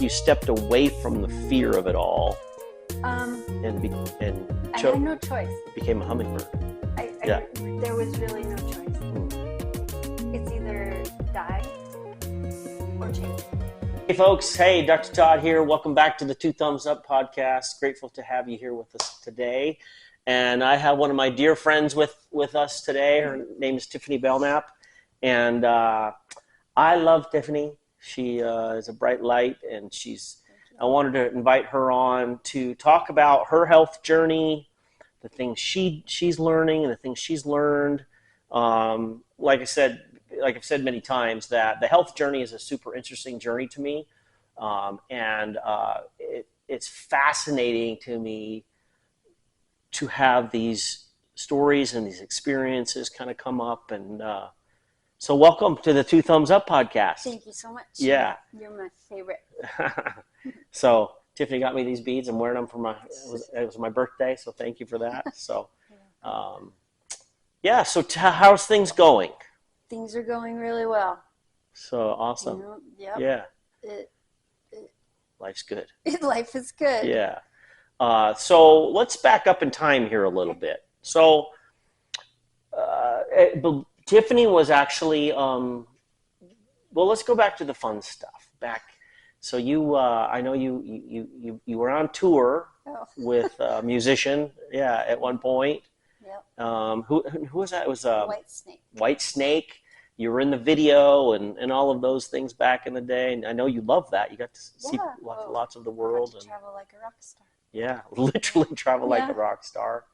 you stepped away from the fear of it all and I had no choice. became a hummingbird. There was really no choice. It's either die or change. Hey folks, hey, Dr. Todd here. Welcome back to the Two Thumbs Up podcast. Grateful to have you here with us today. And I have one of my dear friends with us today. Her name is Tiffany Belknap. And I love Tiffany. She is a bright light, and I wanted to invite her on to talk about her health journey, the things she's learning and the things she's learned. Like I've said many times, that the health journey is a super interesting journey to me. It's fascinating to me to have these stories and these experiences kind of come up. And so welcome to the Two Thumbs Up podcast. Thank you so much. Yeah. You're my favorite. So Tiffany got me these beads. I'm wearing them for it was my birthday, so thank you for that. So, so how's things going? Things are going really well. So awesome. Yep. Yeah. Life's good. Life is good. Yeah. So let's back up in time here a little bit. So Tiffany was actually, let's go back to the fun stuff. So I know you were on tour with a musician, at one point. Yep. Who was that? It was Whitesnake. Whitesnake. You were in the video and all of those things back in the day, and I know you love that. You got to see lots of the world. And travel like a rock star. Yeah, literally travel like a rock star.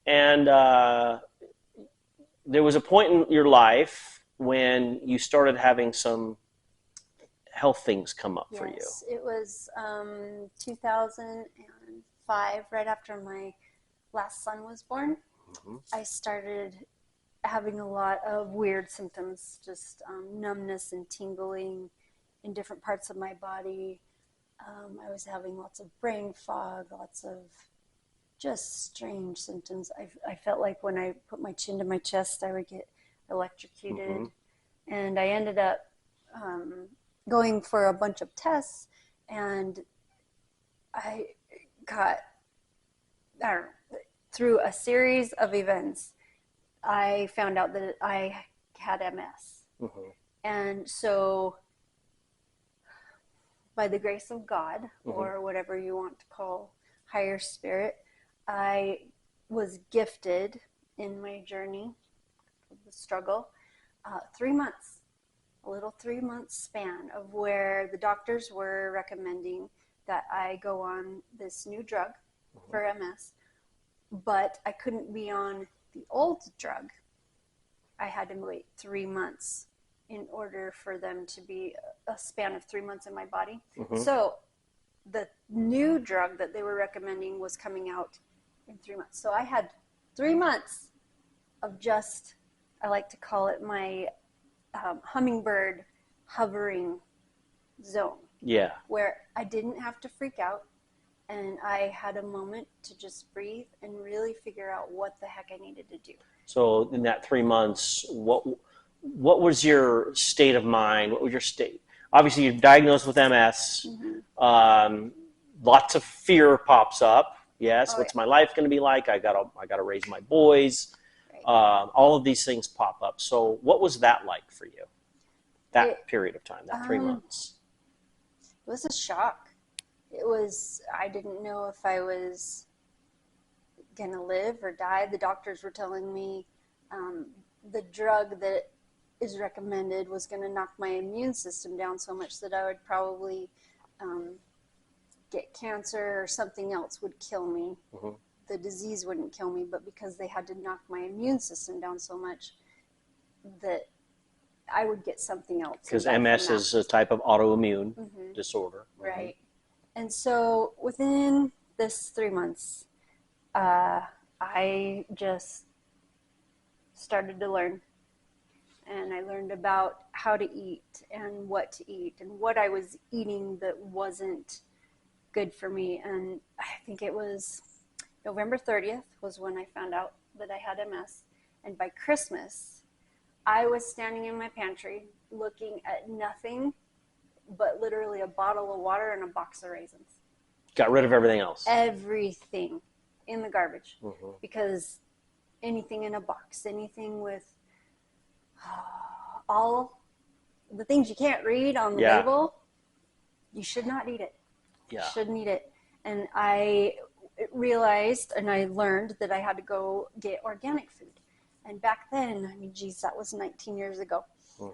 And there was a point in your life when you started having some health things come up for you. Yes, it was 2005, right after my last son was born. Mm-hmm. I started having a lot of weird symptoms, just numbness and tingling in different parts of my body. I was having lots of brain fog, lots of just strange symptoms. I felt like when I put my chin to my chest, I would get electrocuted. Mm-hmm. And I ended up going for a bunch of tests, and I got, through a series of events, I found out that I had MS. Mm-hmm. And so, by the grace of God, mm-hmm. or whatever you want to call higher spirit, I was gifted in my journey, the struggle, 3 months. A little 3-month span of where the doctors were recommending that I go on this new drug mm-hmm. for MS, but I couldn't be on the old drug. I had to wait 3 months in order for them to be a span of 3 months in my body. Mm-hmm. So the new drug that they were recommending was coming out in 3 months. So I had 3 months of just, I like to call it my hummingbird hovering zone. Yeah. Where I didn't have to freak out, and I had a moment to just breathe and really figure out what the heck I needed to do. So in that 3 months, what was your state of mind? What was your state? Obviously, you're diagnosed with MS. Mm-hmm. Lots of fear pops up. Yes. What's my life going to be like? I gotta raise my boys. All of these things pop up. So what was that like for you, period of time, that 3 months? It was a shock. I didn't know if I was going to live or die. The doctors were telling me the drug that is recommended was going to knock my immune system down so much that I would probably get cancer, or something else would kill me. Mm-hmm. The disease wouldn't kill me, but because they had to knock my immune system down so much that I would get something else. Because MS is a type of autoimmune mm-hmm. disorder. Right. Mm-hmm. And so within this 3 months, I just started to learn. And I learned about how to eat and what to eat and what I was eating that wasn't good for me. And I think it was November 30th was when I found out that I had MS. And by Christmas, I was standing in my pantry looking at nothing but literally a bottle of water and a box of raisins. Got rid of everything else. Everything in the garbage. Because anything in a box, anything with all the things you can't read on the label, you should not eat it. You shouldn't eat it. And I realized and I learned that I had to go get organic food. And back then, I mean, geez, that was 19 years ago.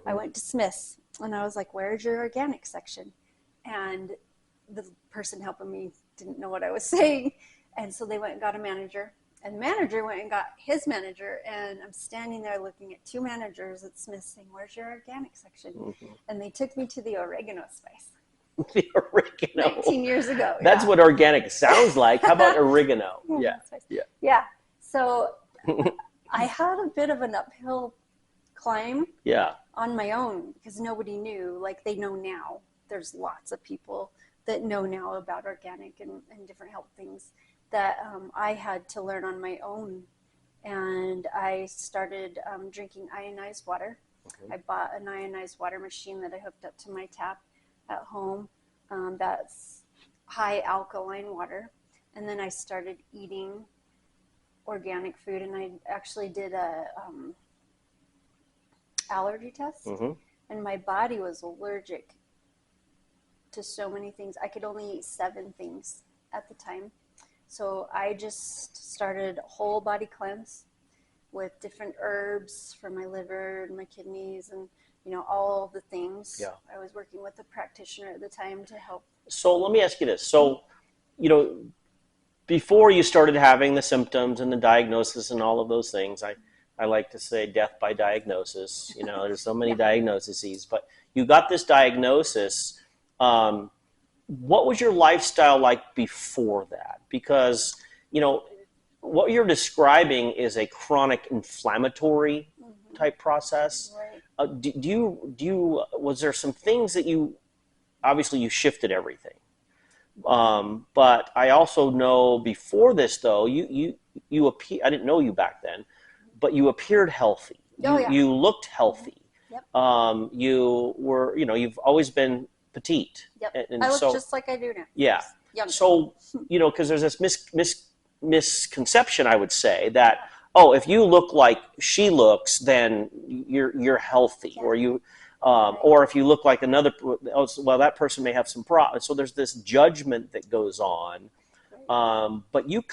I went to Smith's and I was like, where's your organic section? And the person helping me didn't know what I was saying. And so they went and got a manager. And the manager went and got his manager. And I'm standing there looking at two managers at Smith's saying, where's your organic section? And they took me to the oregano spice. The oregano. 19 years ago. That's what organic sounds like. How about oregano? Yeah. So I had a bit of an uphill climb on my own because nobody knew like they know now. There's lots of people that know now about organic and different health things that I had to learn on my own. And I started drinking ionized water. I bought an ionized water machine that I hooked up to my tap at home. That's high alkaline water. And then I started eating organic food, and I actually did a allergy test, and my body was allergic to so many things. I could only eat 7 things at the time. So I just started a whole body cleanse with different herbs for my liver and my kidneys and, you know, all the things. I was working with a practitioner at the time to help. So let me ask you this. So, you know, before you started having the symptoms and the diagnosis and all of those things, I like to say death by diagnosis. You know, there's so many diagnoses, but you got this diagnosis. What was your lifestyle like before that? Because, you know, what you're describing is a chronic inflammatory type process. Was there some things that obviously you shifted everything. But I also know before this though, you I didn't know you back then, but you appeared healthy. You looked healthy. You were, you know, you've always been petite. And I look just like I do now. So, you know, because there's this misconception, I would say, that, oh, if you look like she looks, then you're healthy, or you, or if you look like another, well, that person may have some problems. So there's this judgment that goes on. But you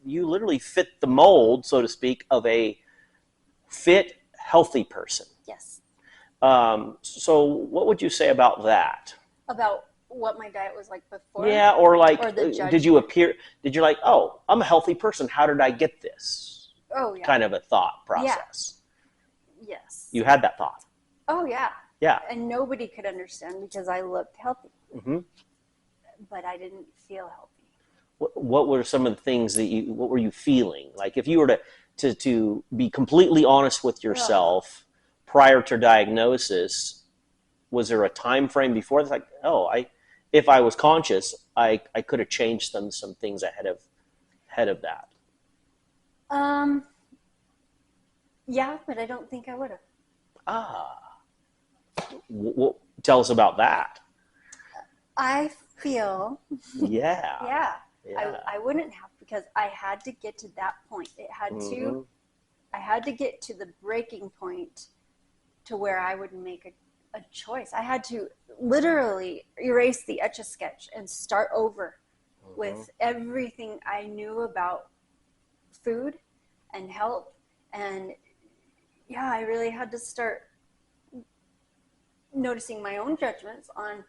literally fit the mold, so to speak, of a fit, healthy person. Yes. So what would you say about that? About what my diet was like before? Yeah, or like, or did you like, oh, I'm a healthy person. How did I get this? Oh, yeah. Kind of a thought process. Yes. You had that thought. Oh, yeah. Yeah. And nobody could understand because I looked healthy. But I didn't feel healthy. What were some of the things what were you feeling? Like if you were to be completely honest with yourself prior to diagnosis, was there a time frame before that's like, oh, if I was conscious, I could have changed some things ahead of that? Yeah, but I don't think I would have. Tell us about that. I feel Yeah. I wouldn't have, because I had to get to that point. I had to get to the breaking point to where I would make a choice. I had to literally erase the Etch-a-Sketch and start over with everything I knew about food and health. And I really had to start noticing my own judgments on,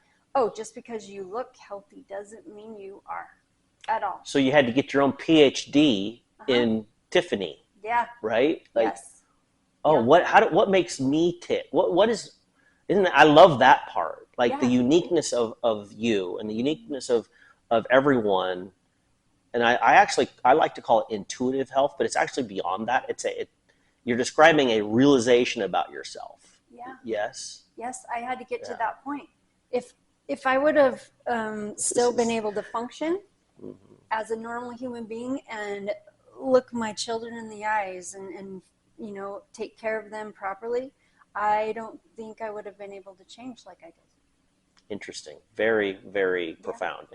just because you look healthy doesn't mean you are at all. So you had to get your own PhD in Tiffany. Yeah. Right? Like, yes. Oh, what makes me tick? I love that part. Like the uniqueness of you and the uniqueness of everyone. And I like to call it intuitive health, but it's actually beyond that. You're describing a realization about yourself. Yeah. Yes. Yes, I had to get to that point. If I would have still been able to function as a normal human being and look my children in the eyes and you know, take care of them properly, I don't think I would have been able to change like I did. Interesting. Very, very profound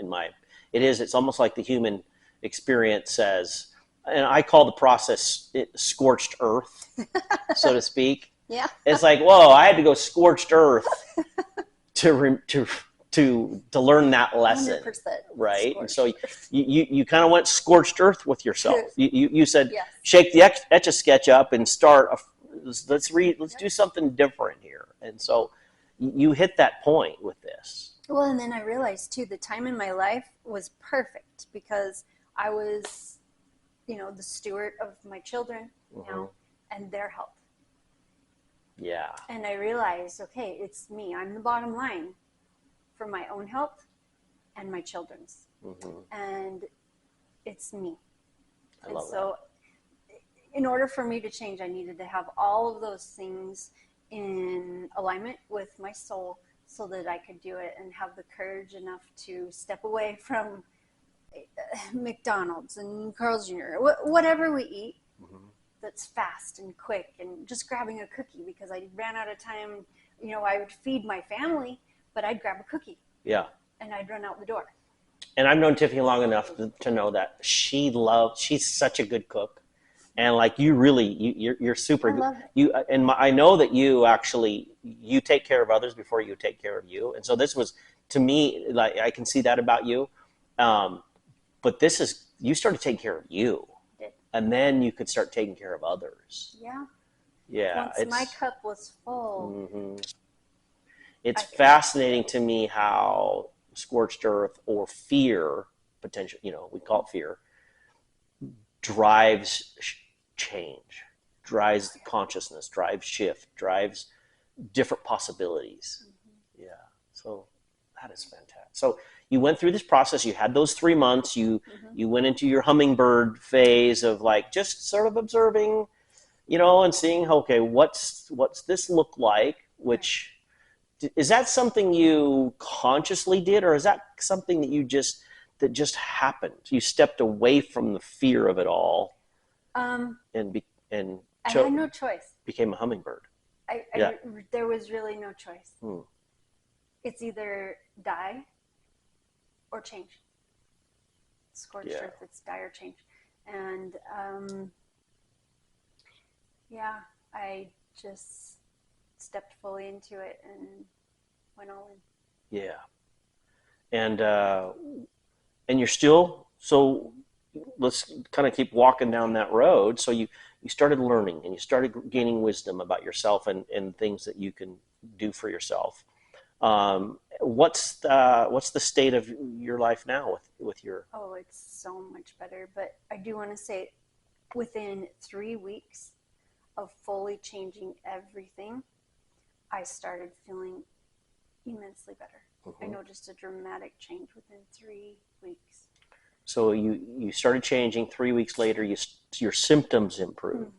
it's almost like the human experience says, and I call the process scorched earth, so to speak. Yeah. It's like, whoa, I had to go scorched earth to learn that lesson, 100% right? And so earth. you kind of went scorched earth with yourself. You said, Yes. shake the Etch-a-Sketch up and start. Let's do something different here. And so you hit that point with this. Well, and then I realized too, the time in my life was perfect because I was, the steward of my children now and their health. Yeah. And I realized, okay, it's me. I'm the bottom line for my own health and my children's. And it's me. I love that. In order for me to change, I needed to have all of those things in alignment with my soul so that I could do it and have the courage enough to step away from McDonald's and Carl's Jr., whatever we eat that's fast and quick, and just grabbing a cookie because I ran out of time. I would feed my family, but I'd grab a cookie. Yeah. And I'd run out the door. And I've known Tiffany long enough to know that she's such a good cook. And like you're super good. I know that you take care of others before you take care of you. And so this was, to me, like I can see that about you. But you started taking care of you. And then you could start taking care of others. Yeah. Yeah. Once my cup was full. It's fascinating to me how scorched earth or fear, potential, we call it fear, drives change, drives consciousness, drives shift, drives different possibilities. Yeah. So that is fantastic. So you went through this process. You had those 3 months. You went into your hummingbird phase of like just sort of observing, and seeing, okay, what's this look like? Which is that something you consciously did, or is that something that just happened? You stepped away from the fear of it all, and I had no choice. Became a hummingbird. There was really no choice. It's either die or change. Scorched earth, it's die or change. And I just stepped fully into it and went all in. Yeah. And you're still, so let's kind of keep walking down that road. So you started learning and you started gaining wisdom about yourself and things that you can do for yourself. What's the state of your life now with your? Oh, it's so much better. But I do want to say, within 3 weeks of fully changing everything, I started feeling immensely better. I noticed a dramatic change within 3 weeks. So you started changing. 3 weeks later, your symptoms improved.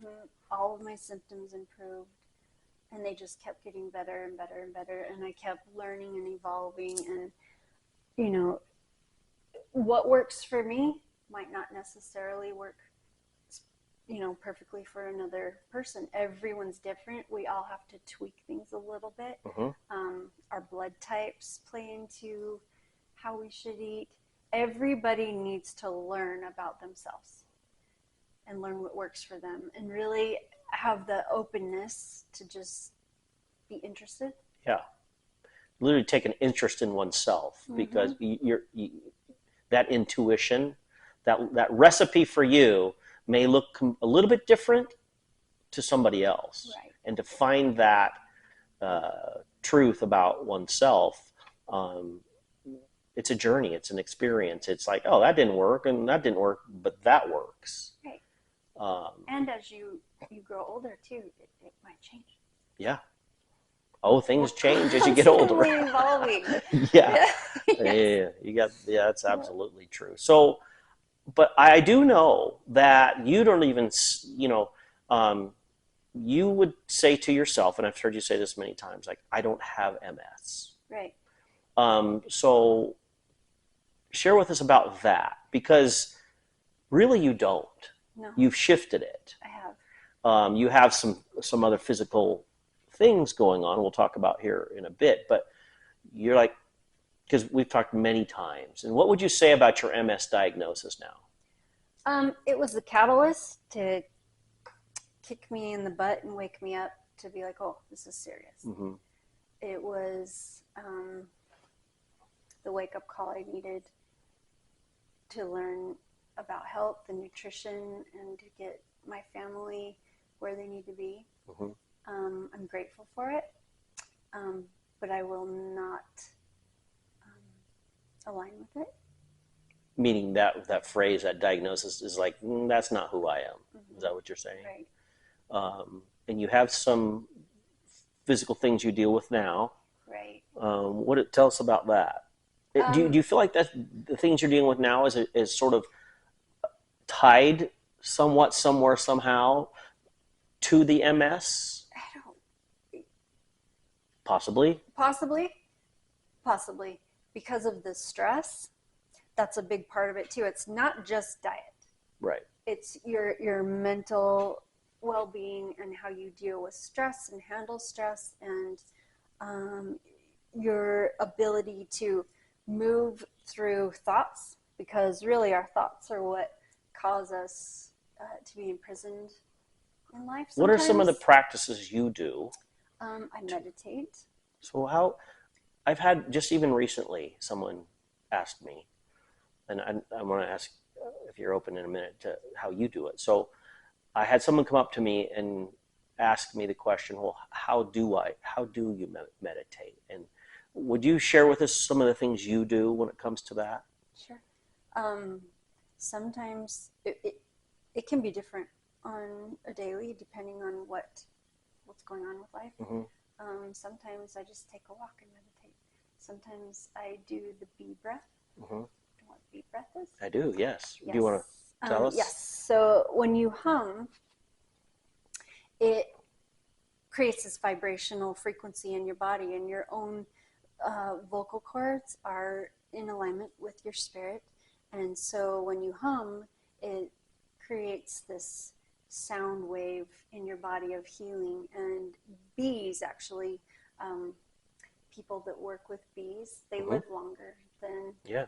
All of my symptoms improved. And they just kept getting better and better and better. And I kept learning and evolving. And, what works for me might not necessarily work, perfectly for another person. Everyone's different. We all have to tweak things a little bit. Our blood types play into how we should eat. Everybody needs to learn about themselves and learn what works for them and really have the openness to just be interested. Yeah. Literally take an interest in oneself because that intuition, that recipe for you may look a little bit different to somebody else. Right. And to find that truth about oneself, it's a journey, it's an experience. It's like, oh, that didn't work and that didn't work, but that works. Right. And as you grow older too, it might change. Yeah. Oh, things change as you get older. Evolving. Yeah. That's absolutely true. So, but I do know that you don't even, you would say to yourself, and I've heard you say this many times, like, I don't have MS. Right. So share with us about that, because really you don't. No. You've shifted it. I have. You have some other physical things going on we'll talk about here in a bit, but you're like, because we've talked many times. And what would you say about your MS diagnosis now? It was the catalyst to kick me in the butt and wake me up to be like, oh, this is serious. Mm-hmm. It was the wake-up call I needed to learn about health and nutrition and to get my family where they need to be. Mm-hmm. I'm grateful for it, but I will not align with it. Meaning that phrase, that diagnosis is like, that's not who I am. Mm-hmm. Is that what you're saying? Right. And you have some physical things you deal with now. Right. Tell us about that. Do you feel like that the things you're dealing with now is sort of tied somewhat, somewhere, somehow to the MS? I don't. Possibly. Possibly. Because of the stress, that's a big part of it too. It's not just diet. Right. It's your mental well-being and how you deal with stress and handle stress, and your ability to move through thoughts, because really our thoughts are what cause us to be imprisoned in life sometimes. What are some of the practices you do? I meditate. So I've had, just even recently, someone asked me, and I want to ask if you're open in a minute to how you do it. So I had someone come up to me and ask me the question, well, how do you meditate? And would you share with us some of the things you do when it comes to that? Sure. Sometimes it can be different on a daily, depending on what's going on with life. Mm-hmm. Sometimes I just take a walk and meditate. Sometimes I do the bee breath. Mm-hmm. Do you know what bee breath is? I do, yes. Yes. Do you want to tell us? Yes. So when you hum, it creates this vibrational frequency in your body, and your own vocal cords are in alignment with your spirit. And so when you hum, it creates this sound wave in your body of healing. And bees, actually, people that work with bees, they live longer than... Yeah.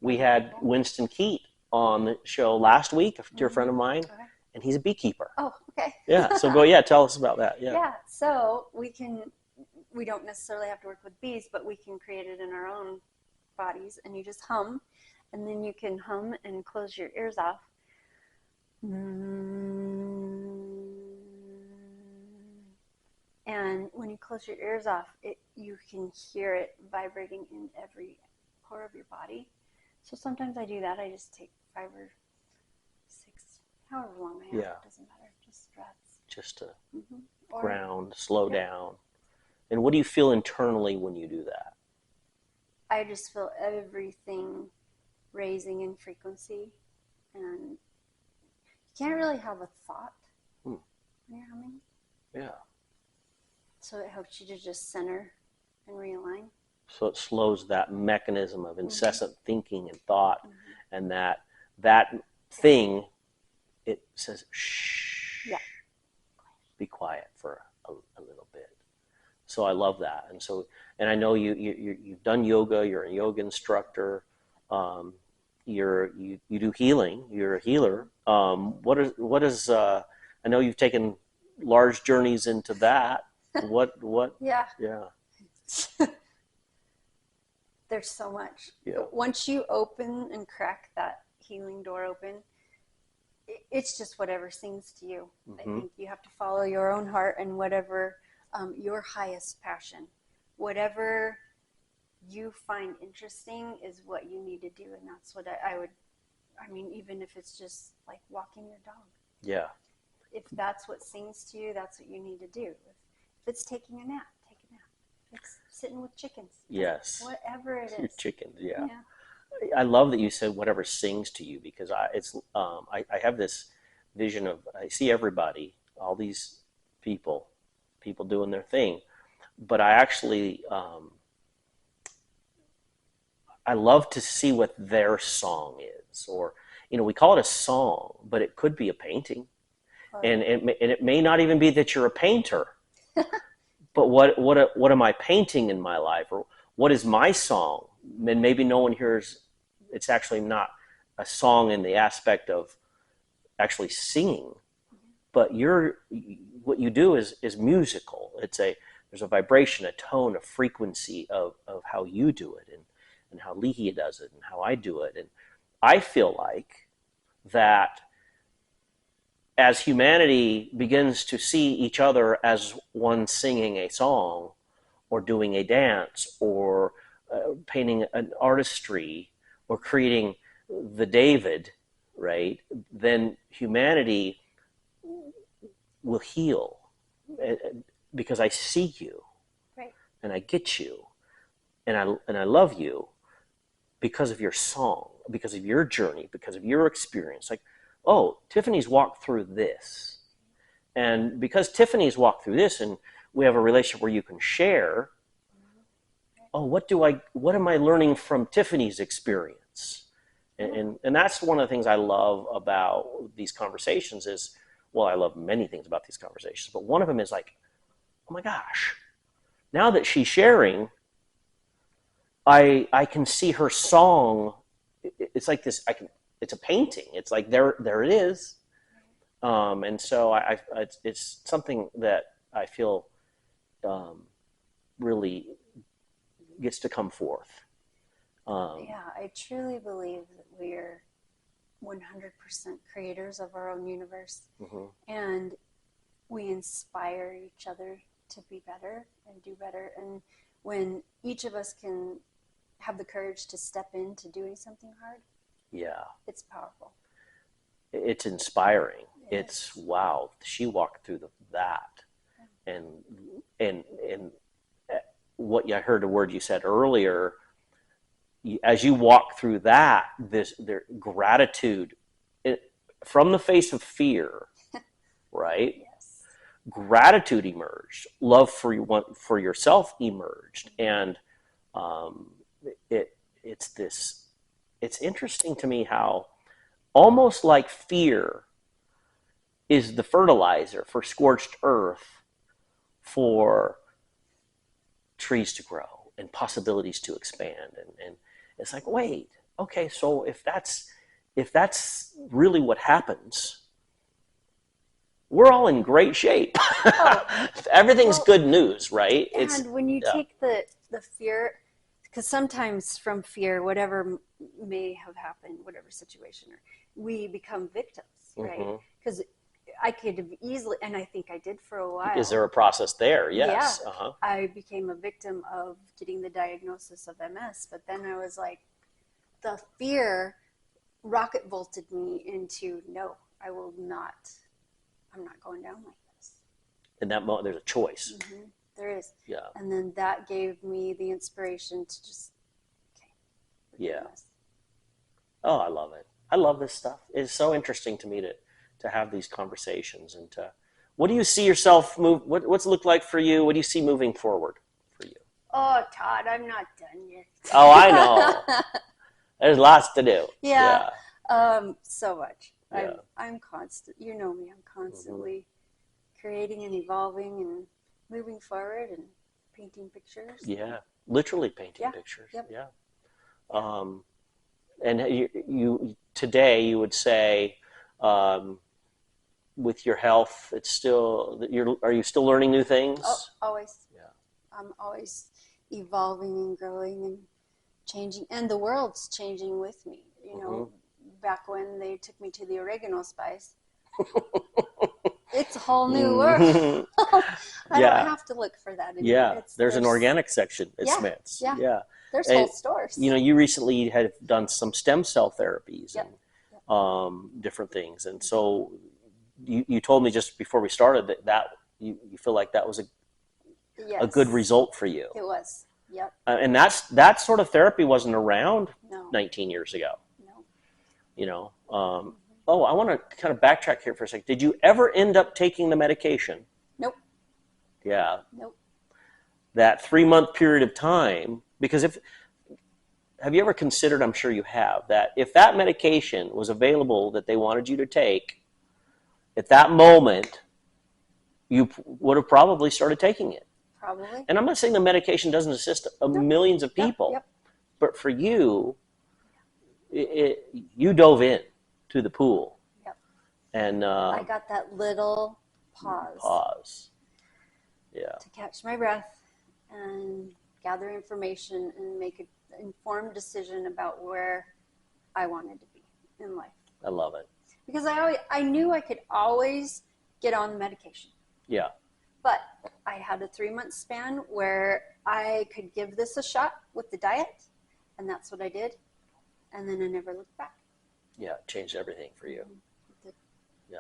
We had Winston Keat on the show last week, a dear friend of mine, Okay. and he's a beekeeper. Oh, okay. Yeah, so tell us about that. Yeah, so we don't necessarily have to work with bees, but we can create it in our own bodies, and you just hum, and then you can hum and close your ears off. And when you close your ears off, you can hear it vibrating in every pore of your body. So sometimes I do that. I just take 5 or 6, however long I have. Yeah. It doesn't matter. Just breaths. Just to Or, ground, slow down. And what do you feel internally when you do that? I just feel everything raising in frequency, and you can't really have a thought when you're humming. Yeah. So it helps you to just center and realign. So it slows that mechanism of incessant thinking and thought, and that thing, it says, shh, be quiet for a little bit. So I love that. And I know you've done yoga, you're a yoga instructor, you do healing, you're a healer. What is I know you've taken large journeys into that. What? Yeah. Yeah. There's so much. Yeah. Once you open and crack that healing door open, it's just whatever sings to you. I think you have to follow your own heart and whatever your highest passion, whatever you find interesting is what you need to do. And that's what I mean, even if it's just like walking your dog. Yeah. If that's what sings to you, that's what you need to do. If it's taking a nap, take a nap. If it's sitting with chickens. Yes. Whatever it is. Chickens, yeah. I love that you said whatever sings to you, because I have this vision of, I see everybody, all these people doing their thing, but I actually I love to see what their song is, or we call it a song, but it could be a painting, and it may not even be that you're a painter, but what am I painting in my life, or what is my song and maybe no one hears, it's actually not a song in the aspect of actually singing, but what you do is musical. There's a vibration, a tone, a frequency of how you do it, and how Leahy does it, and how I do it. And I feel like that as humanity begins to see each other as one singing a song, or doing a dance, or painting an artistry, or creating the David, right? Then humanity will heal, because I see you, Right. and I get you, and I love you because of your song, because of your journey, because of your experience. Like, oh, Tiffany's walked through this, and because Tiffany's walked through this, and we have a relationship where you can share. Oh, what am I learning from Tiffany's experience? And that's one of the things I love about these conversations is, well, I love many things about these conversations, but one of them is like, oh my gosh, now that she's sharing, I can see her song. It's like this. It's a painting. It's like there it is. And so it's something that I feel really gets to come forth. Yeah, I truly believe that we're 100% creators of our own universe, and we inspire each other to be better and do better. And when each of us can have the courage to step into doing something hard, yeah, it's powerful. It's inspiring. Yes. It's wow. She walked through that, and what I heard a word you said earlier. As you walk through that, their gratitude from the face of fear, right? Yes. Gratitude emerged, love for yourself emerged, and it's interesting to me how almost like fear is the fertilizer for scorched earth for trees to grow and possibilities to expand, and it's like, wait, okay, so if that's really what happens, we're all in great shape. Everything's good news, right? And when you take the fear, because sometimes from fear, whatever may have happened, whatever situation, we become victims, right? Because I could have easily, and I think I did for a while. Is there a process there? Yes. Yeah. I became a victim of getting the diagnosis of MS, but then I was like, the fear rocket vaulted me into, no, I will not. I'm not going down like this. In that moment, there's a choice. There is. Yeah. And then that gave me the inspiration to just, yeah. Oh, I love it. I love this stuff. It's so interesting to me to have these conversations, and what do you see yourself move? What's it look like for you? What do you see moving forward for you? Oh, Todd, I'm not done yet. Oh, I know. There's lots to do. Yeah. So much. Yeah. I'm constant. You know me. I'm constantly creating and evolving and moving forward and painting pictures. Yeah, literally painting pictures. Yep. Yeah. And you today you would say, with your health, it's still are you still learning new things? Oh, always. Yeah. I'm always evolving and growing and changing, and the world's changing with me. You know, back when they took me to the oregano spice, it's a whole new world. I don't have to look for that anymore. Yeah, there's an organic section at Smith's. Yeah. There's whole stores. You know, you recently had done some stem cell therapies and different things, and so you told me just before we started that you feel like that was a good result for you. It was. Yep. And that sort of therapy wasn't around 19 years ago. No. You know. Oh, I want to kind of backtrack here for a second. Did you ever end up taking the medication? Nope. Yeah. Nope. That 3-month period of time, because have you ever considered, I'm sure you have, that if that medication was available that they wanted you to take, at that moment, you would have probably started taking it. Probably. And I'm not saying the medication doesn't assist millions of people. Yep. but for you, you dove in to the pool. Yep. And I got that little pause. Yeah. To catch my breath and gather information and make an informed decision about where I wanted to be in life. I love it. Because I knew I could always get on medication. Yeah. But I had a 3-month span where I could give this a shot with the diet, and that's what I did. And then I never looked back. Yeah, it changed everything for you. Yeah.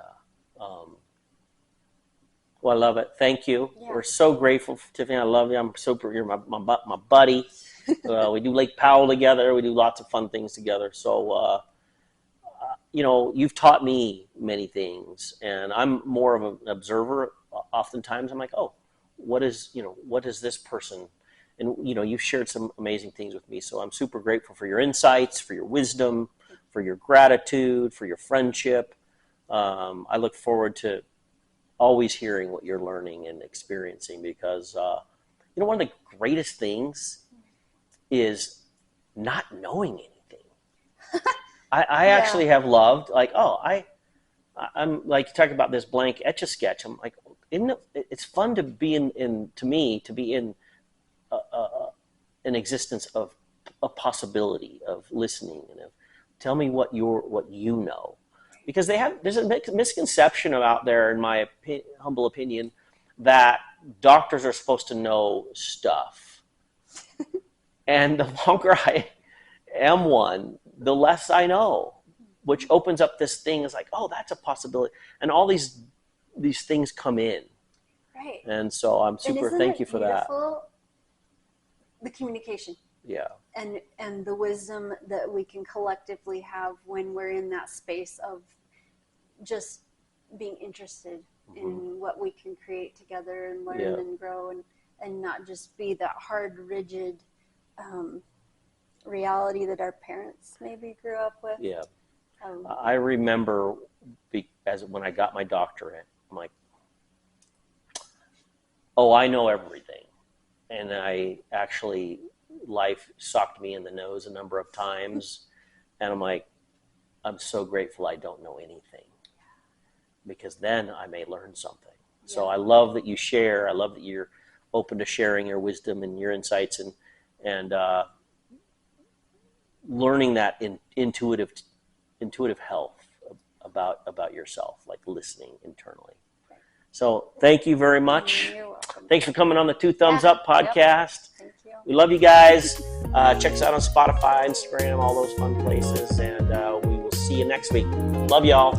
Well, I love it. Thank you. Yeah. We're so grateful, Tiffany. I love you. You're my buddy. We do Lake Powell together. We do lots of fun things together. So, you've taught me many things, and I'm more of an observer. Oftentimes, I'm like, oh, what is this person? And, you've shared some amazing things with me. So I'm super grateful for your insights, for your wisdom, for your gratitude, for your friendship. I look forward to always hearing what you're learning and experiencing, because one of the greatest things is not knowing anything. I actually have loved, like, I'm like, you talk about this blank Etch-a-Sketch. I'm like, it's fun to be in an existence of a possibility of listening and of tell me what you know. Because there's a misconception out there, in my humble opinion, that doctors are supposed to know stuff. And the longer I am one, the less I know, which opens up this thing. Is like, oh, that's a possibility. And all these things come in. Right. And so I'm super, thank you for that. The communication. Yeah. And the wisdom that we can collectively have when we're in that space of just being interested in what we can create together and learn and grow, and not just be that hard, rigid reality that our parents maybe grew up with. Yeah. I remember when I got my doctorate, I'm like, oh, I know everything. And life socked me in the nose a number of times. And I'm like, I'm so grateful I don't know anything, because then I may learn something. Yeah. So I love that you share. I love that you're open to sharing your wisdom and your insights, and learning that intuitive health about yourself, like listening internally. So thank you very much. You're welcome. Thanks for coming on the Two Thumbs Up podcast. Yep. Thank you. We love you guys. Check us out on Spotify, Instagram, all those fun places, and we will see you next week. Love y'all.